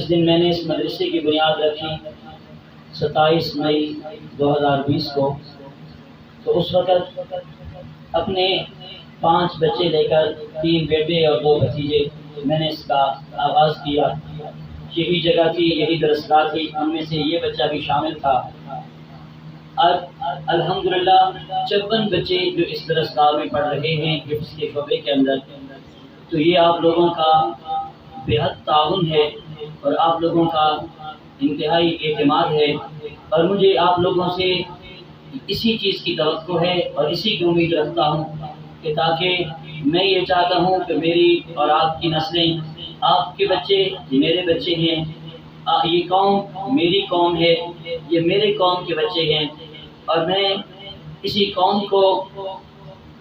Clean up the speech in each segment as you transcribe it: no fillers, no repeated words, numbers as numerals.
جس دن میں نے اس مدرسے کی بنیاد رکھی 27 مئی 2020 کو، تو اس وقت اپنے 5 بچے لے کر 3 بیٹے اور 2 بھتیجے میں نے اس کا آغاز کیا۔ یہی جگہ تھی، یہی درسگاہ تھی، ان میں سے یہ بچہ بھی شامل تھا۔ اب الحمدللہ 56 بچے جو اس درسگاہ میں پڑھ رہے ہیں حفظ کے شعبے کے اندر، تو یہ آپ لوگوں کا بےحد تعاون ہے اور آپ لوگوں کا انتہائی اعتماد ہے، اور مجھے آپ لوگوں سے اسی چیز کی توقع ہے اور اسی کی امید رکھتا ہوں کہ تاکہ میں یہ چاہتا ہوں کہ میری اور آپ کی نسلیں، آپ کے بچے میرے بچے ہیں، یہ قوم میری قوم ہے، یہ میرے قوم کے بچے ہیں، اور میں اسی قوم کو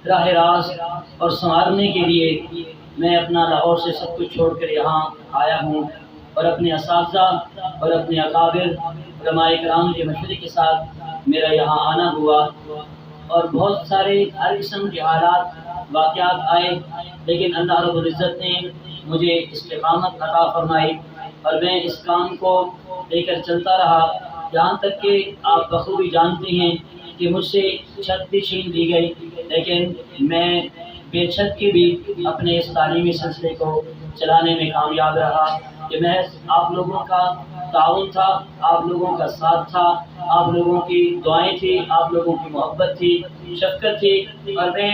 راہ راست اور سنوارنے کے لیے میں اپنا لاہور سے سب کچھ چھوڑ کر یہاں آیا ہوں، اور اپنے اساتذہ اور اپنے اکابر علماء کرام کے مشورے کے ساتھ میرا یہاں آنا ہوا، اور بہت سارے ہر قسم کے حالات واقعات آئے، لیکن اللہ رب العزت نے مجھے استقامت عطا فرمائی اور میں اس کام کو لے کر چلتا رہا، یہاں تک کہ آپ بخوبی جانتے ہیں کہ مجھ سے چھت بھی چھین لی گئی، لیکن میں بے چھت کے بھی اپنے اس تعلیمی سلسلے کو چلانے میں کامیاب رہا۔ کہ محض آپ لوگوں کا تعاون تھا، آپ لوگوں کا ساتھ تھا، آپ لوگوں کی دعائیں تھی، آپ لوگوں کی محبت تھی، شفقت تھی، اور میں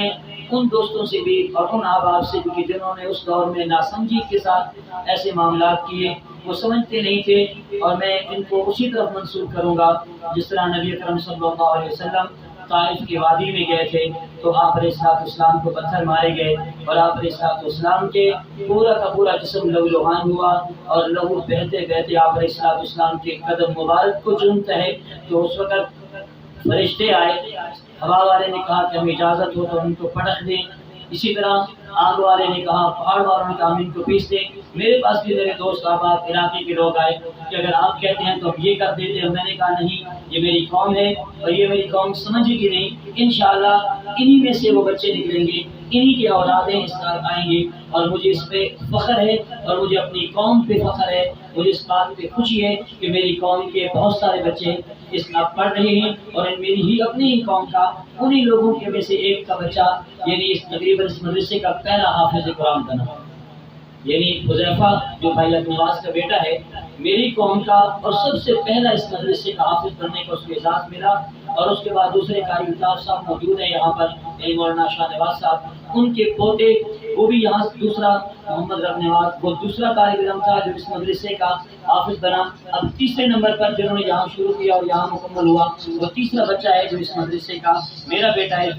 ان دوستوں سے بھی اور ان احباب سے بھی جنہوں نے اس دور میں ناسمجھی کے ساتھ ایسے معاملات کیے، وہ سمجھتے نہیں تھے، اور میں ان کو اسی طرف منسوخ کروں گا جس طرح نبی اکرم صلی اللہ علیہ وسلم طائف کی وادی میں گئے تھے تو آپ علیہ السلام کو پتھر مارے گئے، اور آپ علیہ السلام کے پورا کا پورا جسم لہو لہان ہوا، اور لہو بہتے بہتے آپ علیہ السلام کے قدم مبارک کو چومتا ہے، تو اس وقت فرشتے آئے، ہوا والے نے کہا کہ ہمیں اجازت ہو تو ان کو پٹخ دیں، اسی طرح آگ والے نے کہا، پہاڑ والوں نے کہا ہم ان کو پیس دیں۔ میرے پاس بھی میرے دوست احباب علاقے کے لوگ آئے کہ اگر آپ کہتے ہیں تو ہم یہ کر دیتے ہیں، میں نے کہا نہیں، یہ میری قوم ہے اور یہ میری قوم سمجھے گی نہیں، انشاءاللہ انہی میں سے وہ بچے نکلیں گے، انہی کی اولادیں اس طرح آئیں گی، اور مجھے اس پہ فخر ہے اور مجھے اپنی قوم پہ فخر ہے، مجھے اس بات پہ خوشی ہے کہ میری قوم کے بہت سارے بچے اس میں پڑھ رہے ہیں، اور میری ہی اپنی ہی قوم کا انہی لوگوں کے میں سے ایک کا بچہ، یعنی اس تقریباً اس مدرسے کا پہلا حافظ قرآن بنا، یعنی حذیفہ جو بھائی نواز کا بیٹا ہے، میری قوم کا اور سب سے پہلا اس مدرسے کا حافظ بننے کا اس کو اعزاز ملا۔ اور اس کے بعد دوسرے قاری الطاف صاحب موجود ہیں یہاں پر، مولانا شاہ نواز صاحب، ان کے پوتے وہ بھی یہاں دوسرا محمد رب نواز، وہ دوسرا طالب علم تھا جو اس مدرسے کا حافظ بنا۔ اب تیسرے نمبر پر جنہوں نے یہاں شروع کیا اور یہاں مکمل ہوا، وہ تیسرا بچہ ہے جو اس مدرسے کا میرا بیٹا ہے۔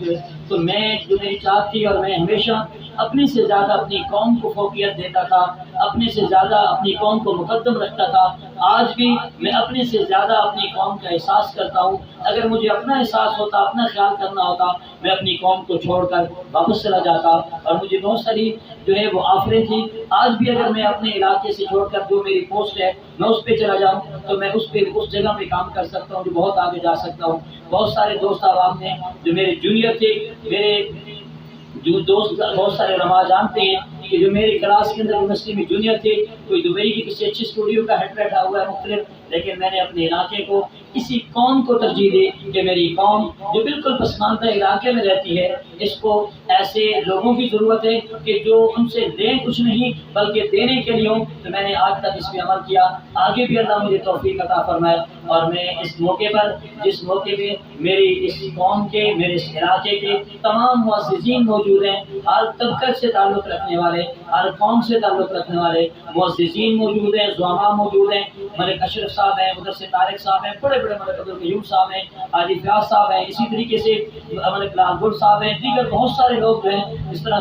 تو میں جو میری چاہت تھی، اور میں ہمیشہ اپنے سے زیادہ اپنی قوم کو فوقیت دیتا تھا، اپنے سے زیادہ اپنی قوم کو مقدم رکھتا تھا، آج بھی میں اپنے سے زیادہ اپنی قوم کا احساس کرتا ہوں۔ اگر مجھے اپنا احساس ہوتا، اپنا خیال کرنا ہوتا، میں اپنی قوم کو چھوڑ کر واپس چلا جاتا، اور مجھے بہت ساری جو ہے وہ آفریں تھیں۔ آج بھی اگر میں اپنے علاقے سے چھوڑ کر جو میری پوسٹ ہے میں اس پہ چلا جاؤں تو میں اس جگہ پہ کام کر سکتا ہوں، جو بہت آگے جا سکتا ہوں۔ بہت سارے دوست احباب ہیں جو میرے جونیئر تھے، میرے جو دوست بہت سارے علماء جانتے ہیں کہ جو میری کلاس کے اندر یونیورسٹی میں جونیئر تھے، کوئی دبئی کی کسی اچھی اسٹوڈیو کا ہیڈ بیٹھا ہوا ہے مختلف، لیکن میں نے اپنے علاقے کو، اسی قوم کو ترجیح دی کہ میری قوم جو بالکل پسماندہ علاقے میں رہتی ہے، اس کو ایسے لوگوں کی ضرورت ہے کہ جو ان سے لیں کچھ نہیں بلکہ دینے کے لیے ہوں۔ تو میں نے آج تک اس پہ عمل کیا، آگے بھی اللہ مجھے توفیق عطا فرمائے، اور میں اس موقع پر، جس موقع پہ میری اس قوم کے، میرے اس علاقے کے تمام معززین موجود ہیں، ہر طبقے سے تعلق رکھنے والے، ہر قوم سے تعلق رکھنے والے معززین موجود ہیں، زعماء موجود ہیں، ملک اشرف صاحب ہیں، ادھر سے طارق صاحب ہیں، بڑے بڑے ملک عبدالقیوم صاحب ہیں، حاجی فیاض صاحب ہیں، اسی طریقے سے ملک لال گل صاحب ہیں، دیگر بہت سارے لوگ جو ہیں، اس طرح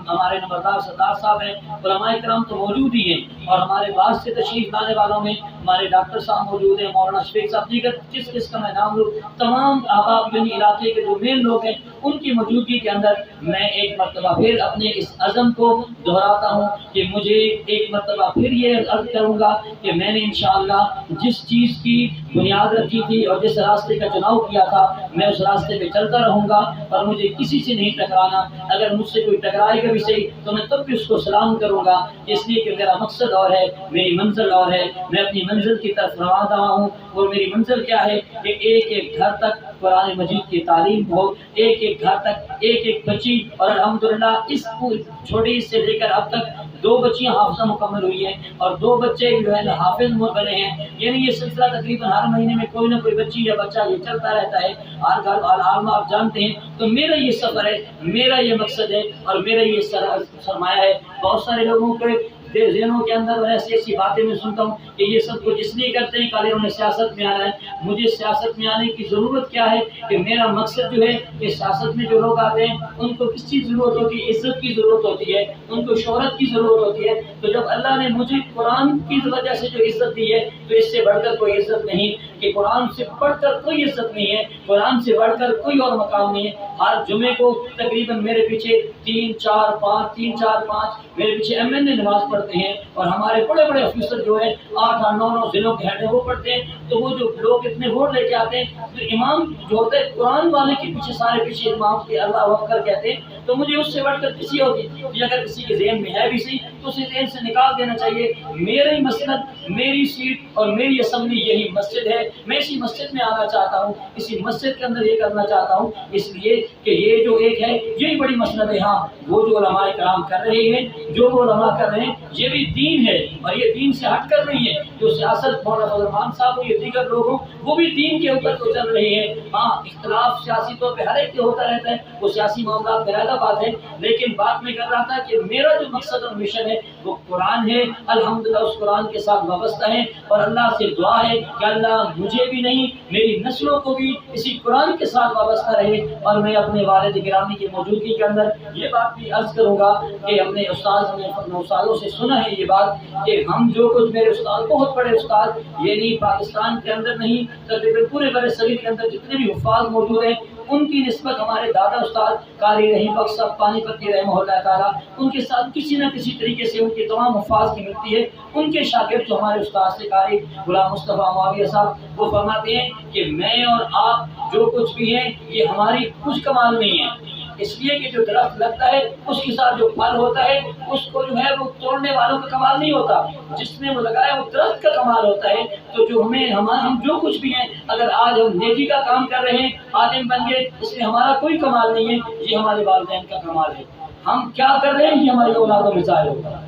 ہمارے نمبردار سردار صاحب ہیں، علماء کرام تو موجود ہی ہیں، اور ہمارے بعد سے تشریف لانے والوں میں ہمارے ڈاکٹر صاحب موجود ہیں، مولانا شفیق صاحب، دیگر جس کا میں نام لوں، تمام احباب یعنی علاقے کے جو مین لوگ ہیں، ان کی موجودگی کے اندر میں ایک مرتبہ پھر اپنے اس عزم کو دہراتا ہوں کہ مجھے ایک مرتبہ پھر یہ عرض کروں گا کہ میں نے انشاءاللہ جس چیز کی بنیاد رکھی تھی اور جس راستے کا چناؤ کیا تھا میں اس راستے پہ چلتا رہوں گا اور مجھے کسی سے نہیں ٹکرانا. اگر مجھ سے کوئی ٹکرائے گا بھی صحیح تو میں تب بھی اس کو سلام کروں گا، اس لیے کہ میرا مقصد اور ہے، میری منزل اور ہے. میں اپنی منزل کی طرف روانہ ہوں اور میری منزل کیا ہے کہ ایک ایک گھر تک قرآن مجید کی تعلیم ہو، ایک ایک گھر تک ایک ایک بچی. اور الحمدللہ اس چھوٹی سے لے کر اب تک 2 بچیاں حافظہ مکمل ہوئی ہیں اور 2 بچے جو ہے حافظ بنے ہیں. یعنی یہ سلسلہ تقریباً ہر مہینے میں کوئی نہ کوئی بچی یا بچہ یہ چلتا رہتا ہے. ہر گھر عالم آپ جانتے ہیں. تو میرا یہ سفر ہے، میرا یہ مقصد ہے اور میرا یہ سرمایہ ہے. بہت سارے لوگوں کے ذہنوں کے اندر ایسی ایسی باتیں میں سنتا ہوں کہ یہ سب کچھ اس لیے کرتے ہیں کہ انہوں نے سیاست میں آنا ہے. مجھے سیاست میں آنے کی ضرورت کیا ہے کہ میرا مقصد جو ہے کہ سیاست میں جو لوگ آتے ہیں ان کو کس چیز کی ضرورت ہوتی ہے؟ عزت کی ضرورت ہوتی ہے، ان کو شہرت کی ضرورت ہوتی ہے. تو جب اللہ نے مجھے قرآن کی وجہ سے جو عزت دی ہے تو اس سے بڑھ کر کوئی عزت نہیں، کہ قرآن سے بڑھ کر کوئی عزت نہیں ہے، قرآن سے بڑھ کر کوئی اور مقام نہیں ہے. ہر جمعے کو تقریباً میرے پیچھے 3-4-5 میرے پیچھے MNA نماز پڑھتے ہیں اور ہمارے بڑے بڑے افسر جو ہے 8-9 ضلعوں کے ہیڈ وہ پڑھتے ہیں. تو وہ جو لوگ اتنے ووٹ لے کے آتے ہیں تو امام جو ہوتے ہیں قرآن والے کے پیچھے سارے پیچھے امام کے اللہ اکبر کہتے ہیں. تو مجھے اس سے بڑھ کر کسی ہوتی کہ اگر کسی کے ذہن میں ہے بھی صحیح تو اسے ذہن سے نکال دینا چاہیے. میری مسجد، میری سیٹ اور میری اسمبلی یہی مسجد ہے. میں اسی مسجد میں آنا چاہتا ہوں، اسی مسجد کے اندر یہ کرنا چاہتا ہوں، اس لیے کہ یہ جو ایک ہے یہی بڑی مسند ہے. ہاں وہ جو علماء کرام کر رہے ہیں، جو وہ علماء کر رہے ہیں یہ بھی دین ہے اور یہ دین سے ہٹ کر نہیں ہے. جو سیاست مولانا الرحمان صاحب یہ دیگر لوگ ہوں وہ بھی دین کے اوپر تو چل رہے ہیں. ہاں اختلاف سیاسی طور پہ ہر ایک کے ہوتا رہتا ہے، وہ سیاسی معاملات میں علیحدہ بات ہے. لیکن بات میں کر رہا تھا کہ میرا جو مقصد اور مشن ہے وہ قرآن ہے. الحمدللہ اس قرآن کے ساتھ وابستہ ہے اور اللہ سے دعا ہے کہ اللہ مجھے بھی نہیں میری نسلوں کو بھی اسی قرآن کے ساتھ وابستہ رہے. اور میں اپنے والد گرامی کی موجودگی کے اندر یہ بات بھی عرض کروں گا کہ ہم نے استادوں سے سنا ہے یہ بات کہ ہم جو کچھ میرے استاد بہت بڑے استاد یہ نہیں پاکستان کے اندر نہیں تقریباً پورے بر صغیر کے اندر جتنے بھی حفاظ موجود ہیں ان کی نسبت ہمارے دادا استاد قاری رحیم بخش صاحب پانی پتی رحمہ اللہ تعالیٰ ان کے ساتھ کسی نہ کسی طریقے سے ان کے تمام حفاظ کی ملتی ہے. ان کے شاگرد جو ہمارے استاد سے قاری غلام مصطفیٰ معاویہ صاحب وہ فرماتے ہیں کہ میں اور آپ جو کچھ بھی ہیں یہ ہماری کچھ کمال نہیں ہے. اس لیے کہ جو درخت لگتا ہے اس کے ساتھ جو پھل ہوتا ہے اس کو جو ہے وہ توڑنے والوں کا کمال نہیں ہوتا، جس نے وہ لگایا وہ درخت کا کمال ہوتا ہے. تو جو ہم جو کچھ بھی ہیں اگر آج ہم نیکی کا کام کر رہے ہیں عالم بن گئے اس میں ہمارا کوئی کمال نہیں ہے، یہ ہمارے والدین کا کمال ہے. ہم کیا کر رہے ہیں یہ ہماری اولادوں میں ظاہر ہوگا.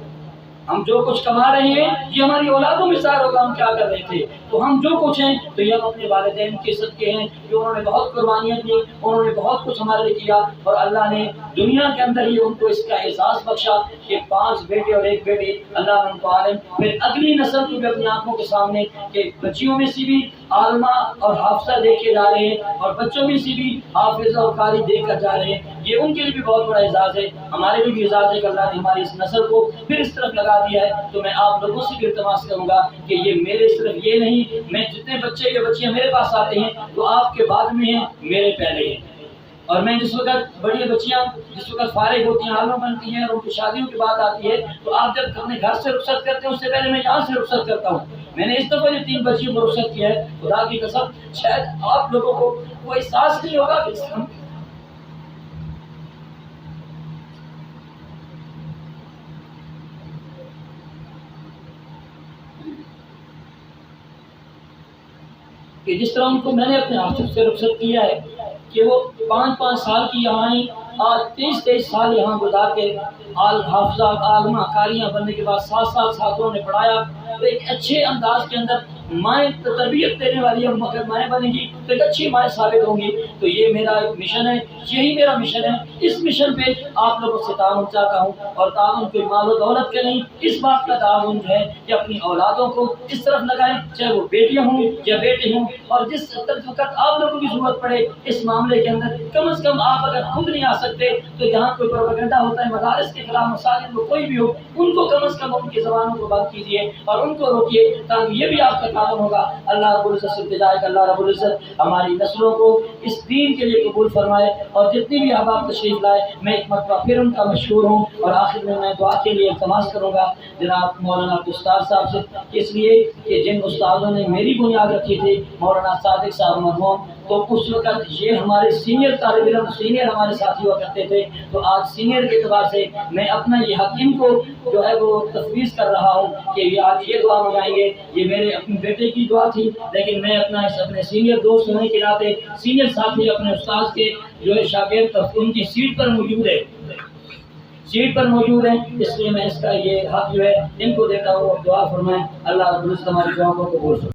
ہم جو کچھ کما رہے ہیں یہ ہماری اولادوں میں ظاہر ہوگا ہم کیا کر رہے تھے. تو ہم جو کچھ ہیں تو یہ ہم اپنے والدین کے صدقے ہیں جو انہوں نے بہت قربانیاں دی، انہوں نے بہت کچھ ہمارے لیے کیا اور اللہ نے دنیا کے اندر یہ ان کو اس کا احساس بخشا کہ 5 بیٹے اور 1 بیٹی اللہ نے ان کو عالم. پھر اگلی نسل کو بھی اپنی آنکھوں کے سامنے کہ بچیوں میں سے بھی عالمہ اور حافظہ دیکھے جا رہے ہیں اور بچوں میں سے بھی حافظ اور قاری دیکھ کر جا رہے ہیں. یہ ان کے لیے بھی بہت بڑا اعزاز ہے، ہمارے لیے بھی اعزاز ہے کہ اللہ نے ہماری اس نسل کو پھر اس طرف لگا دیا ہے. تو میں آپ لوگوں سے بھی التماس کروں گا کہ یہ میرے صرف یہ نہیں، میں جتنے بچے یا بچیاں میرے پاس آتے ہیں تو آپ کے بعد میں ہیں میرے پہلے ہیں. اور میں جس وقت بڑی بچیاں جس وقت فارغ ہوتی ہیں عالمہ بنتی ہیں اور ان کی شادیوں کی بات آتی ہے تو آپ جب اپنے گھر سے رخصت کرتے ہیں اس سے پہلے میں یہاں سے رخصت کرتا ہوں. میں نے اس دفعہ جو 3 بچیوں کو رخصت کیا ہے خدا کی قسم شاید آپ لوگوں کو وہ احساس نہیں ہوگا کہ جس طرح ان کو میں نے اپنے ہاتھوں سے رخصت کیا ہے کہ وہ 5 سال کی یہاں آئیں، آج 23 سال یہاں گزار کے حافظہ عالمہ قاریاں بننے کے بعد 7 سال ساتھوں نے پڑھایا. تو ایک اچھے انداز کے اندر مائیں تربیت دینے والی ہے، مگر مائیں بنے گی تو ایک اچھی مائیں ثابت ہوں گی. تو یہ میرا ایک مشن ہے، یہی میرا مشن ہے. اس مشن پہ آپ لوگوں سے تعاون چاہتا ہوں اور تعاون کوئی مال و دولت کا نہیں، اس بات کا تعاون ہے کہ اپنی اولادوں کو اس طرف لگائیں چاہے وہ بیٹیاں ہوں یا بیٹے ہوں. اور جس وقت آپ لوگوں کی ضرورت پڑے اس معاملے کے اندر کم از کم آپ اگر خود نہیں آ سکتے تو جہاں کوئی پروپیگنڈا ہوتا ہے مدارس کے خلاف مساجد میں کوئی بھی ہو ان کو کم از کم ان کی زبانوں کو بند کیجیے اور ان کو روکیے تاکہ یہ بھی آپ کا خاتم ہوگا. اللہ رب العزت سے التجا ہے کہ اللہ رب العزت ہماری نسلوں کو اس دین کے لیے قبول فرمائے. اور جتنی بھی احباب تشریف لائے میں ایک مرتبہ پھر ان کا مشہور ہوں. اور آخر میں دعا کے لیے التماس کروں گا جناب مولانا استاد صاحب سے، اس لیے کہ جن استادوں نے میری بنیاد رکھی تھی مولانا صادق صاحب مرحوم، تو اس وقت یہ ہمارے سینئر طالب علم، سینئر ہمارے ساتھی ہوا کرتے تھے. تو آج سینئر کے اعتبار سے میں اپنا یہ حق ان کو جو ہے وہ تفویض کر رہا ہوں کہ یہ آج یہ دعا منگائیں گے. یہ میرے اپنے بیٹے کی دعا تھی، لیکن میں اپنے سینئر دوست ہونے کے ناطے، سینئر ساتھی اپنے استاد کے جو ہے شاگرد ان کی سیٹ پر موجود ہے، اس لیے میں اس کا یہ حق جو ہے ان کو دیتا ہوں. دعا فرمائیں اللہ رب العزت ہماری دعاؤں کو قبول فرمائے.